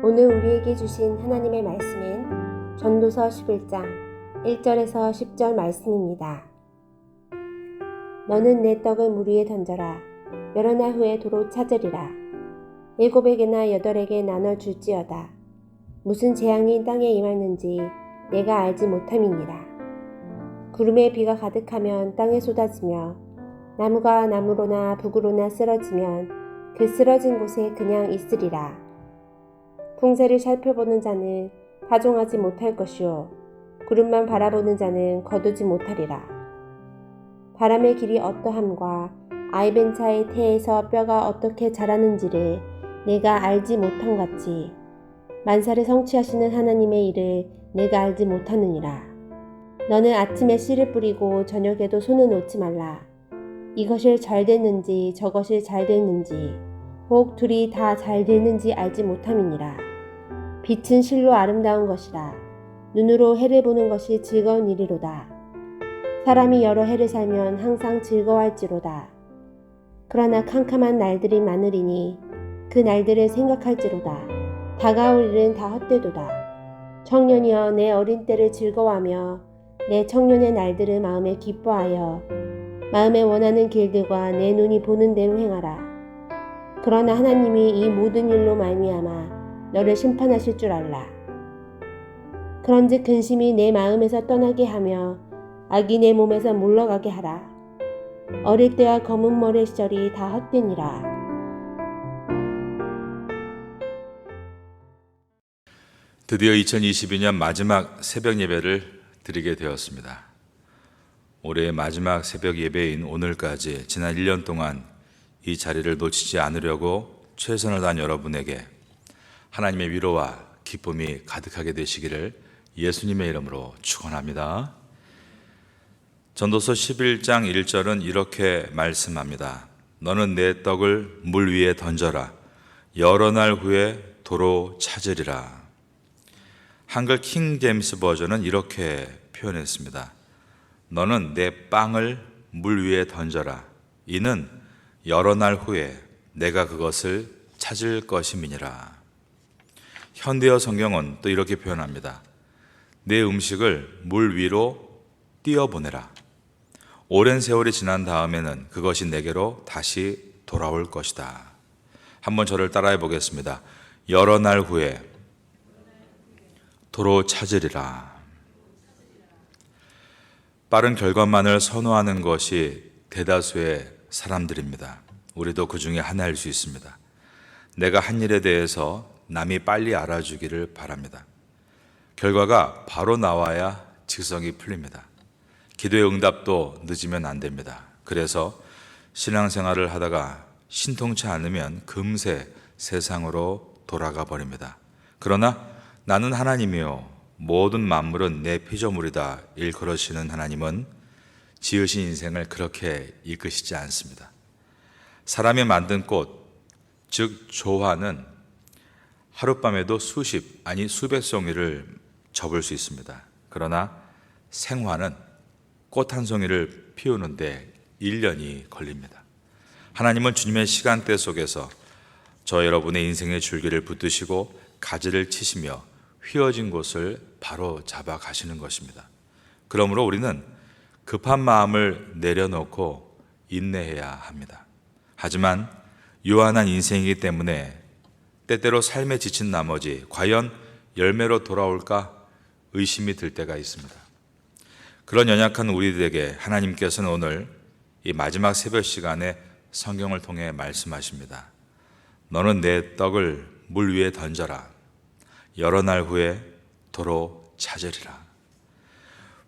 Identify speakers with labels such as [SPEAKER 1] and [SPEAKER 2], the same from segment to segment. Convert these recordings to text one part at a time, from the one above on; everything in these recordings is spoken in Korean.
[SPEAKER 1] 오늘 우리에게 주신 하나님의 말씀은 전도서 11장 1절에서 10절 말씀입니다. 너는 내 떡을 물 위에 던져라. 여러 날 후에 도로 찾으리라. 7에게나 8에게 나눠 줄지어다. 무슨 재앙이 땅에 임하는지 내가 알지 못함이니라. 구름에 비가 가득하면 땅에 쏟아지며 나무가 나무로나 북으로나 쓰러지면 그 쓰러진 곳에 그냥 있으리라. 풍세를 살펴보는 자는 파종하지 못할 것이요 구름만 바라보는 자는 거두지 못하리라. 바람의 길이 어떠함과 아이벤차의 태에서 뼈가 어떻게 자라는지를 내가 알지 못함 같이 만사를 성취하시는 하나님의 일을 내가 알지 못하느니라. 너는 아침에 씨를 뿌리고 저녁에도 손을 놓지 말라. 이것이 잘 됐는지 저것이 잘 됐는지 혹 둘이 다 잘 됐는지 알지 못함이니라. 빛은 실로 아름다운 것이라. 눈으로 해를 보는 것이 즐거운 일이로다. 사람이 여러 해를 살면 항상 즐거워할지로다. 그러나 캄캄한 날들이 많으리니 그 날들을 생각할지로다. 다가올 일은 다 헛되도다. 청년이여 내 어린 때를 즐거워하며 내 청년의 날들을 마음에 기뻐하여 마음에 원하는 길들과 내 눈이 보는 대로 행하라. 그러나 하나님이 이 모든 일로 말미암아 너를 심판하실 줄 알라. 그런즉 근심이 내 마음에서 떠나게 하며 악이 내 몸에서 물러가게 하라. 어릴 때와 검은 머리 시절이 다 헛되니라.
[SPEAKER 2] 드디어 2022년 마지막 새벽 예배를 드리게 되었습니다. 올해의 마지막 새벽 예배인 오늘까지 지난 1년 동안 이 자리를 놓치지 않으려고 최선을 다한 여러분에게 하나님의 위로와 기쁨이 가득하게 되시기를 예수님의 이름으로 축원합니다. 전도서 11장 1절은 이렇게 말씀합니다. 너는 내 떡을 물 위에 던져라. 여러 날 후에 도로 찾으리라. 한글 킹 제임스 버전은 이렇게 표현했습니다. 너는 내 빵을 물 위에 던져라. 이는 여러 날 후에 내가 그것을 찾을 것임이니라. 현대어 성경은 또 이렇게 표현합니다. 내 음식을 물 위로 띄어보내라. 오랜 세월이 지난 다음에는 그것이 내게로 다시 돌아올 것이다. 한번 저를 따라해 보겠습니다. 여러 날 후에 도로 찾으리라. 빠른 결과만을 선호하는 것이 대다수의 사람들입니다. 우리도 그 중에 하나일 수 있습니다. 내가 한 일에 대해서 남이 빨리 알아주기를 바랍니다. 결과가 바로 나와야 직성이 풀립니다. 기도의 응답도 늦으면 안 됩니다. 그래서 신앙생활을 하다가 신통치 않으면 금세 세상으로 돌아가 버립니다. 그러나 나는 하나님이요 모든 만물은 내 피조물이다 일컬으시는 하나님은 지으신 인생을 그렇게 이끄시지 않습니다. 사람이 만든 꽃, 즉 조화는 하룻밤에도 수십 아니 수백 송이를 접을 수 있습니다. 그러나 생화는 꽃 한 송이를 피우는데 1년이 걸립니다. 하나님은 주님의 시간대 속에서 저 여러분의 인생의 줄기를 붙드시고 가지를 치시며 휘어진 곳을 바로 잡아 가시는 것입니다. 그러므로 우리는 급한 마음을 내려놓고 인내해야 합니다. 하지만 요한한 인생이기 때문에 때때로 삶에 지친 나머지 과연 열매로 돌아올까 의심이 들 때가 있습니다. 그런 연약한 우리들에게 하나님께서는 오늘 이 마지막 새벽 시간에 성경을 통해 말씀하십니다. 너는 내 떡을 물 위에 던져라. 여러 날 후에 도로 찾으리라.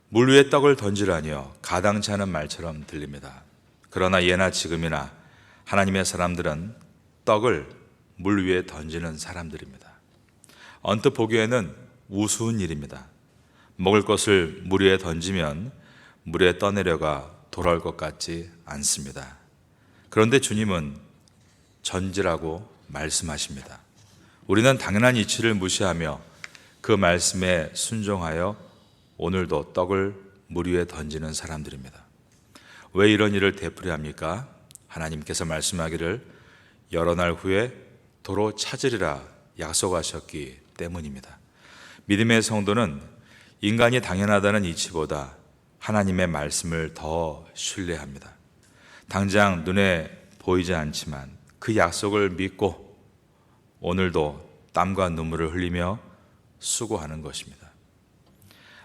[SPEAKER 2] 물 위에 떡을 던지라니요. 가당치 않은 말처럼 들립니다. 그러나 예나 지금이나 하나님의 사람들은 떡을 물 위에 던지는 사람들입니다. 언뜻 보기에는 우스운 일입니다. 먹을 것을 물 위에 던지면 물에 떠내려가 돌아올 것 같지 않습니다. 그런데 주님은 던지라고 말씀하십니다. 우리는 당연한 이치를 무시하며 그 말씀에 순종하여 오늘도 떡을 물 위에 던지는 사람들입니다. 왜 이런 일을 되풀이 합니까? 하나님께서 말씀하기를 여러 날 후에 도로 찾으리라 약속하셨기 때문입니다. 믿음의 성도는 인간이 당연하다는 이치보다 하나님의 말씀을 더 신뢰합니다. 당장 눈에 보이지 않지만 그 약속을 믿고 오늘도 땀과 눈물을 흘리며 수고하는 것입니다.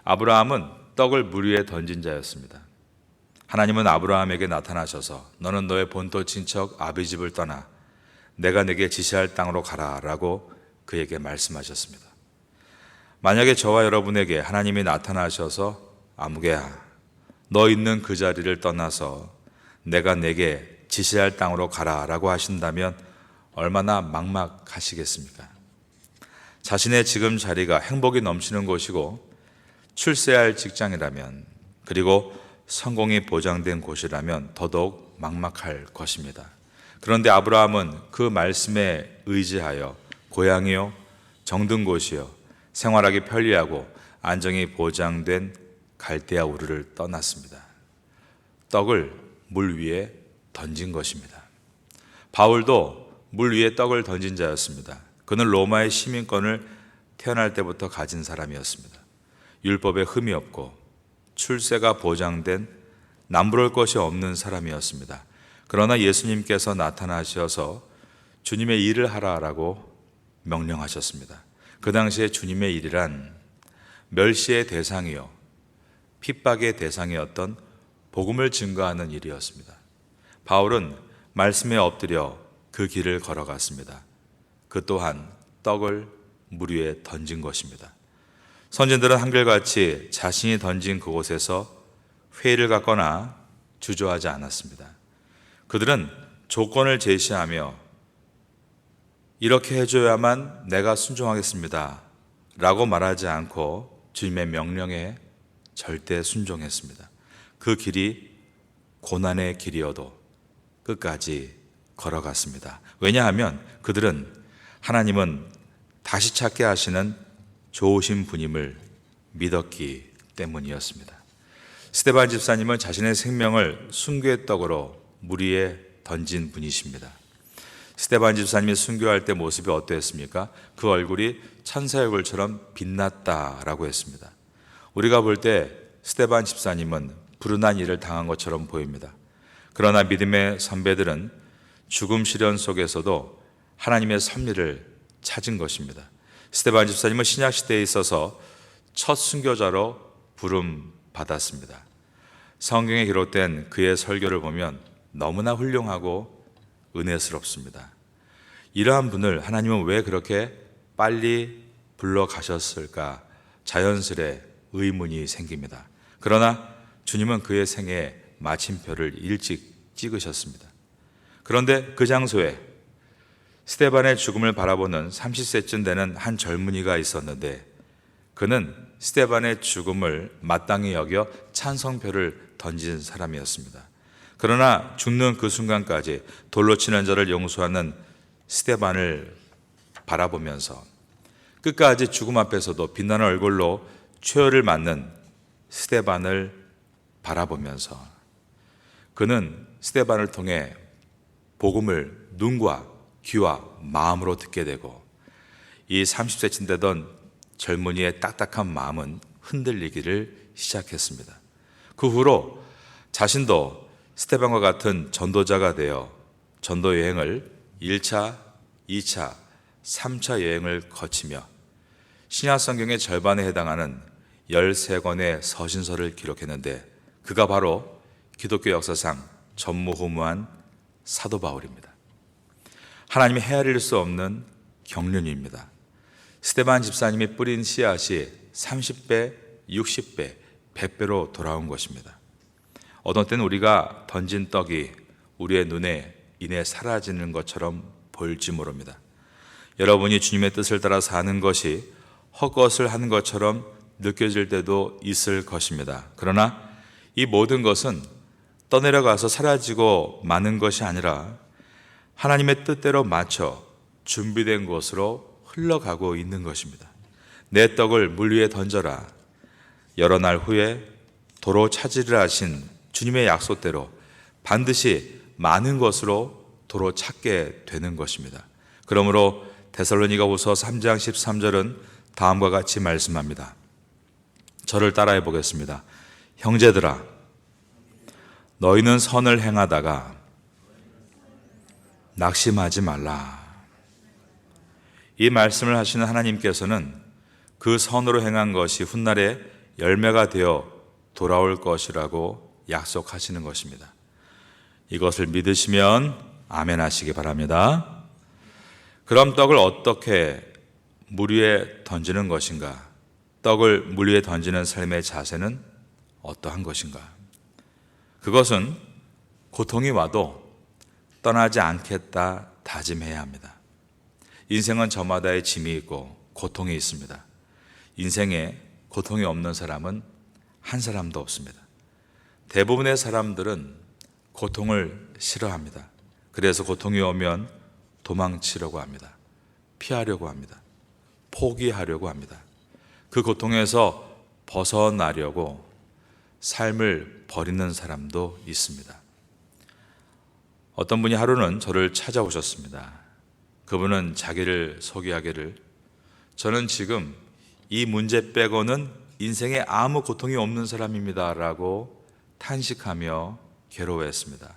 [SPEAKER 2] 아브라함은 떡을 물 위에 던진 자였습니다. 하나님은 아브라함에게 나타나셔서 너는 너의 본토 친척 아비 집을 떠나 내가 네게 지시할 땅으로 가라 라고 그에게 말씀하셨습니다. 만약에 저와 여러분에게 하나님이 나타나셔서 아무개야 너 있는 그 자리를 떠나서 내가 네게 지시할 땅으로 가라 라고 하신다면 얼마나 막막하시겠습니까? 자신의 지금 자리가 행복이 넘치는 곳이고 출세할 직장이라면 그리고 성공이 보장된 곳이라면 더더욱 막막할 것입니다. 그런데 아브라함은 그 말씀에 의지하여 고향이요 정든 곳이요 생활하기 편리하고 안정이 보장된 갈대아 우르를 떠났습니다. 떡을 물 위에 던진 것입니다. 바울도 물 위에 떡을 던진 자였습니다. 그는 로마의 시민권을 태어날 때부터 가진 사람이었습니다. 율법에 흠이 없고 출세가 보장된 남부러울 것이 없는 사람이었습니다. 그러나 예수님께서 나타나셔서 주님의 일을 하라라고 명령하셨습니다. 그 당시에 주님의 일이란 멸시의 대상이요 핍박의 대상이었던 복음을 증거하는 일이었습니다. 바울은 말씀에 엎드려 그 길을 걸어갔습니다. 그 또한 떡을 물 위에 던진 것입니다. 선진들은 한결같이 자신이 던진 그곳에서 회의를 갖거나 주저하지 않았습니다. 그들은 조건을 제시하며 이렇게 해줘야만 내가 순종하겠습니다 라고 말하지 않고 주님의 명령에 절대 순종했습니다. 그 길이 고난의 길이어도 끝까지 걸어갔습니다. 왜냐하면 그들은 하나님은 다시 찾게 하시는 좋으신 분임을 믿었기 때문이었습니다. 스데반 집사님은 자신의 생명을 순교의 떡으로 물 위에 던진 분이십니다. 스데반 집사님이 순교할 때 모습이 어떠했습니까? 그 얼굴이 천사의 얼굴처럼 빛났다라고 했습니다. 우리가 볼 때 스데반 집사님은 불운한 일을 당한 것처럼 보입니다. 그러나 믿음의 선배들은 죽음 시련 속에서도 하나님의 섭리를 찾은 것입니다. 스데반 집사님은 신약 시대에 있어서 첫 순교자로 부름 받았습니다. 성경에 기록된 그의 설교를 보면 너무나 훌륭하고 은혜스럽습니다. 이러한 분을 하나님은 왜 그렇게 빨리 불러가셨을까? 자연스레 의문이 생깁니다. 그러나 주님은 그의 생에 마침표를 일찍 찍으셨습니다. 그런데 그 장소에 스데반의 죽음을 바라보는 30세쯤 되는 한 젊은이가 있었는데 그는 스데반의 죽음을 마땅히 여겨 찬성표를 던진 사람이었습니다. 그러나 죽는 그 순간까지 돌로 치는 자를 용서하는 스데반을 바라보면서 끝까지 죽음 앞에서도 빛나는 얼굴로 최후를 맞는 스데반을 바라보면서 그는 스데반을 통해 복음을 눈과 귀와 마음으로 듣게 되고 이 30세쯤 되던 젊은이의 딱딱한 마음은 흔들리기를 시작했습니다. 그 후로 자신도 스데반과 같은 전도자가 되어 전도 여행을 1차, 2차, 3차 여행을 거치며 신약 성경의 절반에 해당하는 13권의 서신서를 기록했는데 그가 바로 기독교 역사상 전무후무한 사도 바울입니다. 하나님이 헤아릴 수 없는 경륜입니다. 스데반 집사님이 뿌린 씨앗이 30배, 60배, 100배로 돌아온 것입니다. 어떤 때는 우리가 던진 떡이 우리의 눈에 인해 사라지는 것처럼 보일지 모릅니다. 여러분이 주님의 뜻을 따라 사는 것이 헛것을 하는 것처럼 느껴질 때도 있을 것입니다. 그러나 이 모든 것은 떠내려가서 사라지고 마는 것이 아니라 하나님의 뜻대로 맞춰 준비된 곳으로 흘러가고 있는 것입니다. 내 떡을 물 위에 던져라. 여러 날 후에 도로 찾으리라 하신 주님의 약속대로 반드시 많은 것으로 도로 찾게 되는 것입니다. 그러므로 데살로니가후서 3장 13절은 다음과 같이 말씀합니다. 저를 따라해 보겠습니다. 형제들아, 너희는 선을 행하다가 낙심하지 말라. 이 말씀을 하시는 하나님께서는 그 선으로 행한 것이 훗날에 열매가 되어 돌아올 것이라고 약속하시는 것입니다. 이것을 믿으시면 아멘 하시기 바랍니다. 그럼 떡을 어떻게 물 위에 던지는 것인가? 떡을 물 위에 던지는 삶의 자세는 어떠한 것인가? 그것은 고통이 와도 떠나지 않겠다 다짐해야 합니다. 인생은 저마다의 짐이 있고 고통이 있습니다. 인생에 고통이 없는 사람은 한 사람도 없습니다. 대부분의 사람들은 고통을 싫어합니다. 그래서 고통이 오면 도망치려고 합니다. 피하려고 합니다. 포기하려고 합니다. 그 고통에서 벗어나려고 삶을 버리는 사람도 있습니다. 어떤 분이 하루는 저를 찾아오셨습니다. 그분은 자기를 소개하기를, 저는 지금 이 문제 빼고는 인생에 아무 고통이 없는 사람입니다 라고 탄식하며 괴로워했습니다.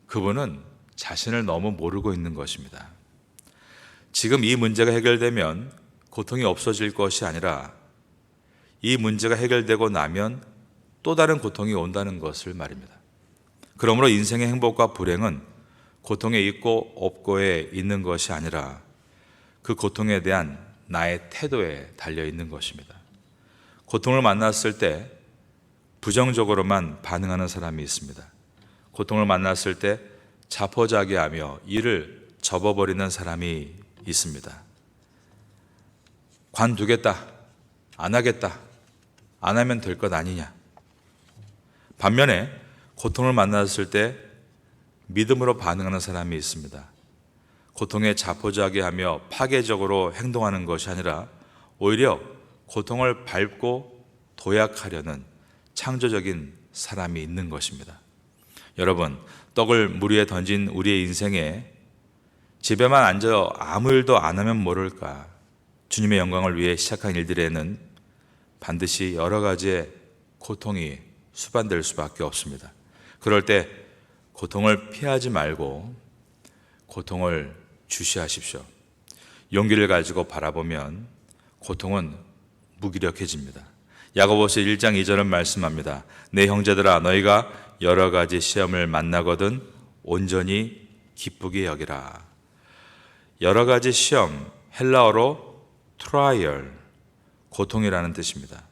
[SPEAKER 2] 그분은 자신을 너무 모르고 있는 것입니다. 지금 이 문제가 해결되면 고통이 없어질 것이 아니라 이 문제가 해결되고 나면 또 다른 고통이 온다는 것을 말입니다. 그러므로 인생의 행복과 불행은 고통에 있고 없고에 있는 것이 아니라 그 고통에 대한 나의 태도에 달려 있는 것입니다. 고통을 만났을 때 부정적으로만 반응하는 사람이 있습니다. 고통을 만났을 때 자포자기하며 일을 접어버리는 사람이 있습니다. 관두겠다, 안 하겠다, 안 하면 될 것 아니냐. 반면에 고통을 만났을 때 믿음으로 반응하는 사람이 있습니다. 고통에 자포자기하며 파괴적으로 행동하는 것이 아니라 오히려 고통을 밟고 도약하려는 창조적인 사람이 있는 것입니다. 여러분, 떡을 물 위에 던진 우리의 인생에 집에만 앉아 아무 일도 안 하면 모를까? 주님의 영광을 위해 시작한 일들에는 반드시 여러 가지의 고통이 수반될 수밖에 없습니다. 그럴 때 고통을 피하지 말고 고통을 주시하십시오. 용기를 가지고 바라보면 고통은 무기력해집니다. 야고보서 1장 2절은 말씀합니다. 내 형제들아, 너희가 여러 가지 시험을 만나거든 온전히 기쁘게 여기라. 여러 가지 시험, 헬라어로 트라이얼, 고통이라는 뜻입니다.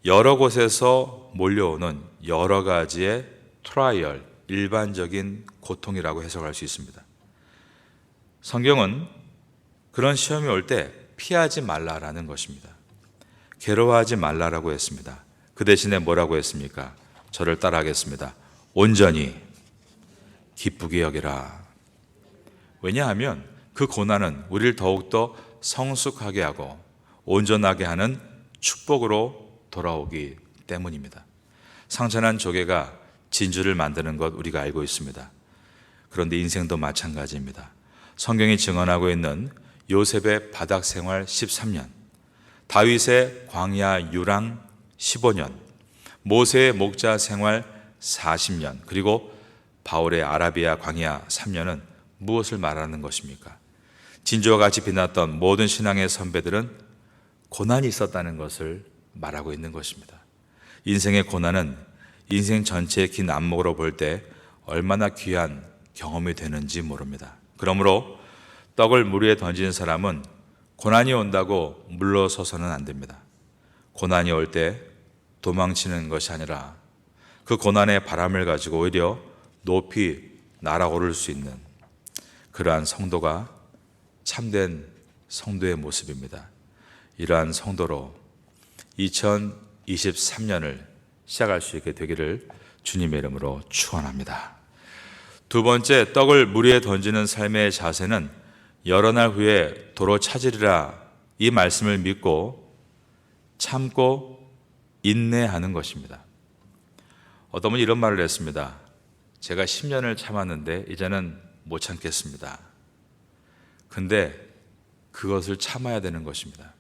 [SPEAKER 2] 여러 곳에서 몰려오는 여러 가지의 트라이얼, 일반적인 고통이라고 해석할 수 있습니다. 성경은 그런 시험이 올 때 피하지 말라라는 것입니다. 괴로워하지 말라라고 했습니다. 그 대신에 뭐라고 했습니까? 저를 따라하겠습니다. 온전히 기쁘게 여기라. 왜냐하면 그 고난은 우리를 더욱더 성숙하게 하고 온전하게 하는 축복으로 돌아오기 때문입니다. 상처난 조개가 진주를 만드는 것 우리가 알고 있습니다. 그런데 인생도 마찬가지입니다. 성경이 증언하고 있는 요셉의 바닥 생활 13년, 다윗의 광야 유랑 15년, 모세의 목자 생활 40년, 그리고 바울의 아라비아 광야 3년은 무엇을 말하는 것입니까? 진주와 같이 빛났던 모든 신앙의 선배들은 고난이 있었다는 것을 말하고 있는 것입니다. 인생의 고난은 인생 전체의 긴 안목으로 볼 때 얼마나 귀한 경험이 되는지 모릅니다. 그러므로 떡을 물 위에 던지는 사람은 고난이 온다고 물러서서는 안 됩니다. 고난이 올 때 도망치는 것이 아니라 그 고난의 바람을 가지고 오히려 높이 날아오를 수 있는 그러한 성도가 참된 성도의 모습입니다. 이러한 성도로 2023년을 시작할 수 있게 되기를 주님의 이름으로 축원합니다. 두 번째, 떡을 물 위에 던지는 삶의 자세는 여러 날 후에 도로 찾으리라, 이 말씀을 믿고 참고 인내하는 것입니다. 어떤 분이 이런 말을 했습니다. 제가 10년을 참았는데 이제는 못 참겠습니다. 근데 그것을 참아야 되는 것입니다.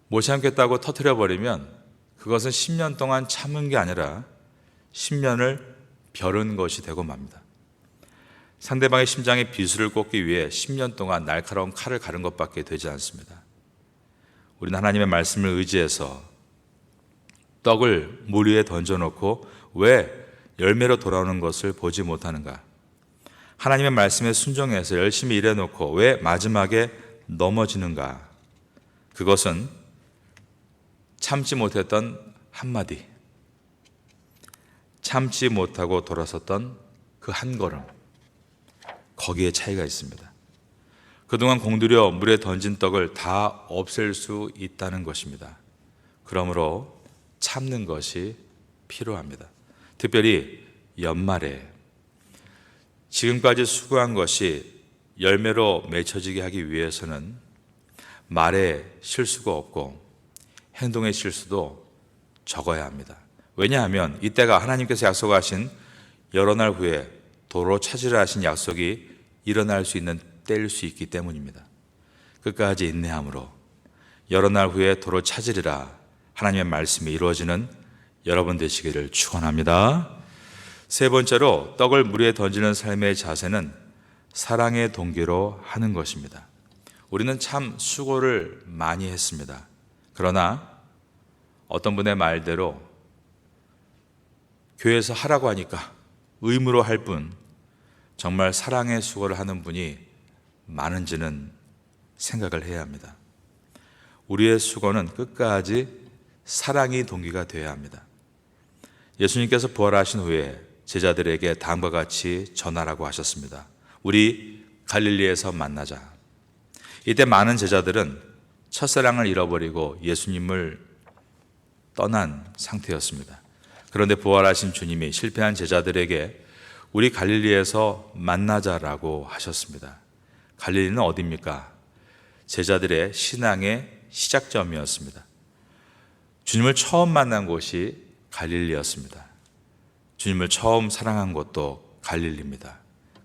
[SPEAKER 2] 못 참겠다고 터뜨려버리면 그것은 10년 동안 참은 게 아니라 10년을 벼른 것이 되고 맙니다. 상대방의 심장에 비수를 꽂기 위해 10년 동안 날카로운 칼을 가른 것밖에 되지 않습니다. 우리는 하나님의 말씀을 의지해서 떡을 물 위에 던져놓고 왜 열매로 돌아오는 것을 보지 못하는가? 하나님의 말씀에 순종해서 열심히 일해놓고 왜 마지막에 넘어지는가? 그것은 참지 못했던 한마디, 참지 못하고 돌아섰던 그 한 걸음, 거기에 차이가 있습니다. 그동안 공들여 물에 던진 떡을 다 없앨 수 있다는 것입니다. 그러므로 참는 것이 필요합니다. 특별히 연말에 지금까지 수고한 것이 열매로 맺혀지게 하기 위해서는 말에 실수가 없고 행동의 실수도 적어야 합니다. 왜냐하면 이때가 하나님께서 약속하신 여러 날 후에 도로 찾으라 하신 약속이 일어날 수 있는 때일 수 있기 때문입니다. 끝까지 인내함으로 여러 날 후에 도로 찾으리라 하나님의 말씀이 이루어지는 여러분 되시기를 축원합니다. 세 번째로 떡을 물 위에 던지는 삶의 자세는 사랑의 동기로 하는 것입니다. 우리는 참 수고를 많이 했습니다. 그러나 어떤 분의 말대로 교회에서 하라고 하니까 의무로 할 뿐 정말 사랑의 수고를 하는 분이 많은지는 생각을 해야 합니다. 우리의 수고는 끝까지 사랑이 동기가 되어야 합니다. 예수님께서 부활하신 후에 제자들에게 다음과 같이 전하라고 하셨습니다. 우리 갈릴리에서 만나자. 이때 많은 제자들은 첫사랑을 잃어버리고 예수님을 떠난 상태였습니다. 그런데 부활하신 주님이 실패한 제자들에게 우리 갈릴리에서 만나자라고 하셨습니다. 갈릴리는 어디입니까? 제자들의 신앙의 시작점이었습니다. 주님을 처음 만난 곳이 갈릴리였습니다. 주님을 처음 사랑한 곳도 갈릴리입니다.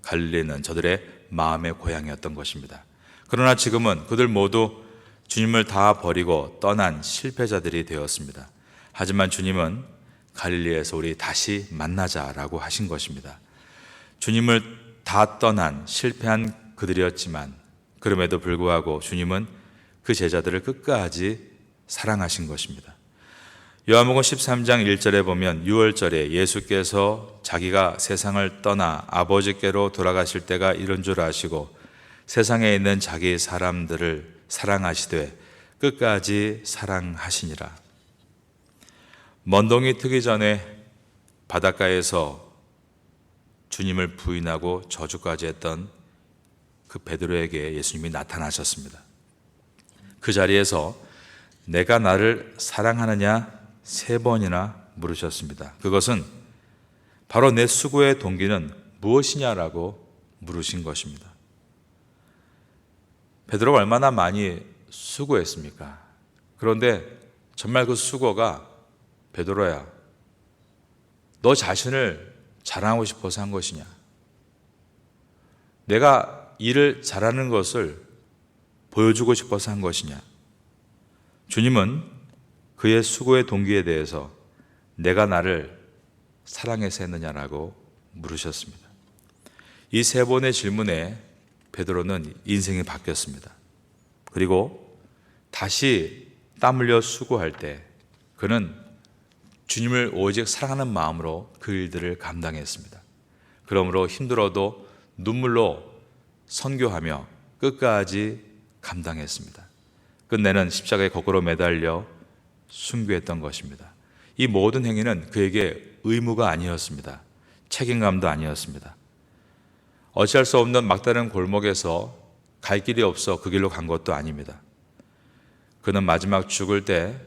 [SPEAKER 2] 갈릴리는 저들의 마음의 고향이었던 것입니다. 그러나 지금은 그들 모두 주님을 다 버리고 떠난 실패자들이 되었습니다. 하지만 주님은 갈릴리에서 우리 다시 만나자라고 하신 것입니다. 주님을 다 떠난 실패한 그들이었지만 그럼에도 불구하고 주님은 그 제자들을 끝까지 사랑하신 것입니다. 요한복음 13장 1절에 보면 6월절에 예수께서 자기가 세상을 떠나 아버지께로 돌아가실 때가 이른 줄 아시고 세상에 있는 자기 사람들을 사랑하시되 끝까지 사랑하시니라. 먼동이 트기 전에 바닷가에서 주님을 부인하고 저주까지 했던 그 베드로에게 예수님이 나타나셨습니다. 그 자리에서 내가 나를 사랑하느냐 3번이나 물으셨습니다. 그것은 바로 내 수고의 동기는 무엇이냐라고 물으신 것입니다. 베드로가 얼마나 많이 수고했습니까? 그런데 정말 그 수고가 베드로야, 너 자신을 자랑하고 싶어서 한 것이냐? 내가 일을 잘하는 것을 보여주고 싶어서 한 것이냐? 주님은 그의 수고의 동기에 대해서 내가 나를 사랑해서 했느냐라고 물으셨습니다. 이 3번의 질문에 베드로는 인생이 바뀌었습니다. 그리고 다시 땀 흘려 수고할 때 그는 주님을 오직 사랑하는 마음으로 그 일들을 감당했습니다. 그러므로 힘들어도 눈물로 선교하며 끝까지 감당했습니다. 끝내는 십자가에 거꾸로 매달려 순교했던 것입니다. 이 모든 행위는 그에게 의무가 아니었습니다. 책임감도 아니었습니다. 어찌할 수 없는 막다른 골목에서 갈 길이 없어 그 길로 간 것도 아닙니다. 그는 마지막 죽을 때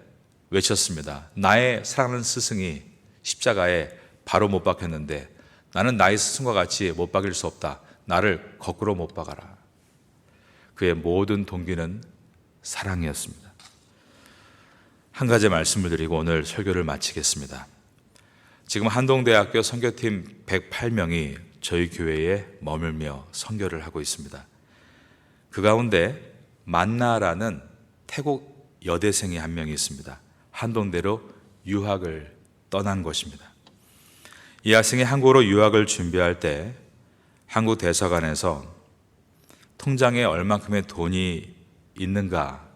[SPEAKER 2] 외쳤습니다. 나의 사랑하는 스승이 십자가에 바로 못 박혔는데 나는 나의 스승과 같이 못 박일 수 없다. 나를 거꾸로 못 박아라. 그의 모든 동기는 사랑이었습니다. 한 가지 말씀을 드리고 오늘 설교를 마치겠습니다. 지금 한동대학교 선교팀 108명이 저희 교회에 머물며 선교를 하고 있습니다. 그 가운데 만나라는 태국 여대생이 한 명이 있습니다. 한동대로 유학을 떠난 것입니다. 이 학생이 한국으로 유학을 준비할 때 한국 대사관에서 통장에 얼만큼의 돈이 있는가,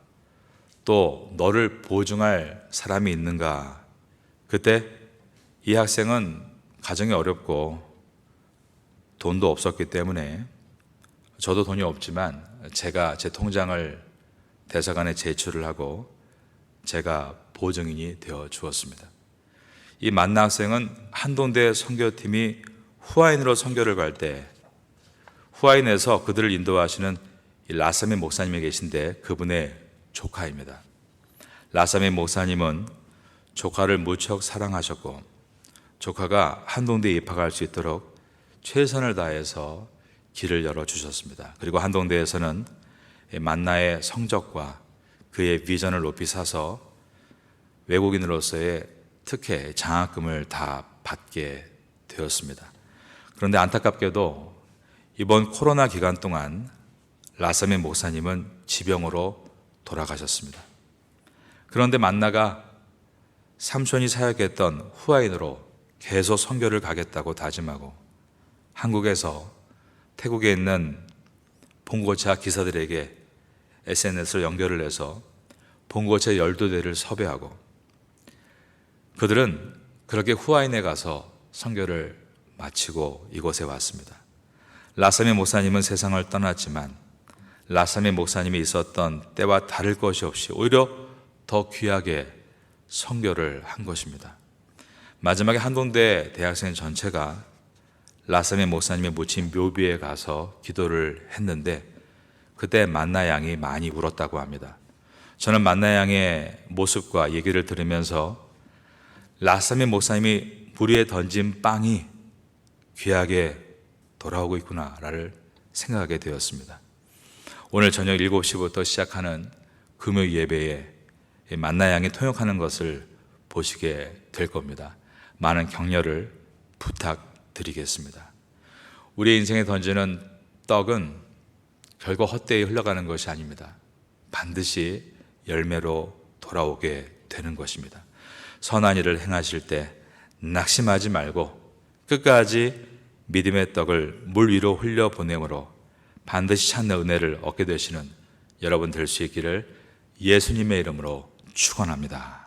[SPEAKER 2] 또 너를 보증할 사람이 있는가. 그때 이 학생은 가정이 어렵고 돈도 없었기 때문에 저도 돈이 없지만 제가 제 통장을 대사관에 제출을 하고 제가 보증인이 되어 주었습니다. 이 만나 학생은 한동대 선교팀이 후아인으로 선교를 갈 때 후아인에서 그들을 인도하시는 라사미 목사님이 계신데 그분의 조카입니다. 라사미 목사님은 조카를 무척 사랑하셨고 조카가 한동대에 입학할 수 있도록 최선을 다해서 길을 열어주셨습니다. 그리고 한동대에서는 만나의 성적과 그의 비전을 높이 사서 외국인으로서의 특혜, 장학금을 다 받게 되었습니다. 그런데 안타깝게도 이번 코로나 기간 동안 라사미 목사님은 지병으로 돌아가셨습니다. 그런데 만나가 삼손이 사역했던 후아인으로 계속 선교를 가겠다고 다짐하고 한국에서 태국에 있는 봉고차 기사들에게 SNS로 연결을 해서 봉고차 12대를 섭외하고 그들은 그렇게 후아인에 가서 선교를 마치고 이곳에 왔습니다. 라사미 목사님은 세상을 떠났지만 라사미 목사님이 있었던 때와 다를 것이 없이 오히려 더 귀하게 선교를 한 것입니다. 마지막에 한동대 대학생 전체가 라사미 목사님의 묻힌 묘비에 가서 기도를 했는데 그때 만나 양이 많이 울었다고 합니다. 저는 만나 양의 모습과 얘기를 들으면서 라사미 목사님이 물 위에 던진 빵이 귀하게 돌아오고 있구나를 생각하게 되었습니다. 오늘 저녁 7시부터 시작하는 금요 예배에 만나 양이 통역하는 것을 보시게 될 겁니다. 많은 격려를 부탁드리겠습니다. 우리 인생에 던지는 떡은 결국 헛되이 흘러가는 것이 아닙니다. 반드시 열매로 돌아오게 되는 것입니다. 선한 일을 행하실 때 낙심하지 말고 끝까지 믿음의 떡을 물 위로 흘려보내므로 반드시 찾는 은혜를 얻게 되시는 여러분 될 수 있기를 예수님의 이름으로 축원합니다.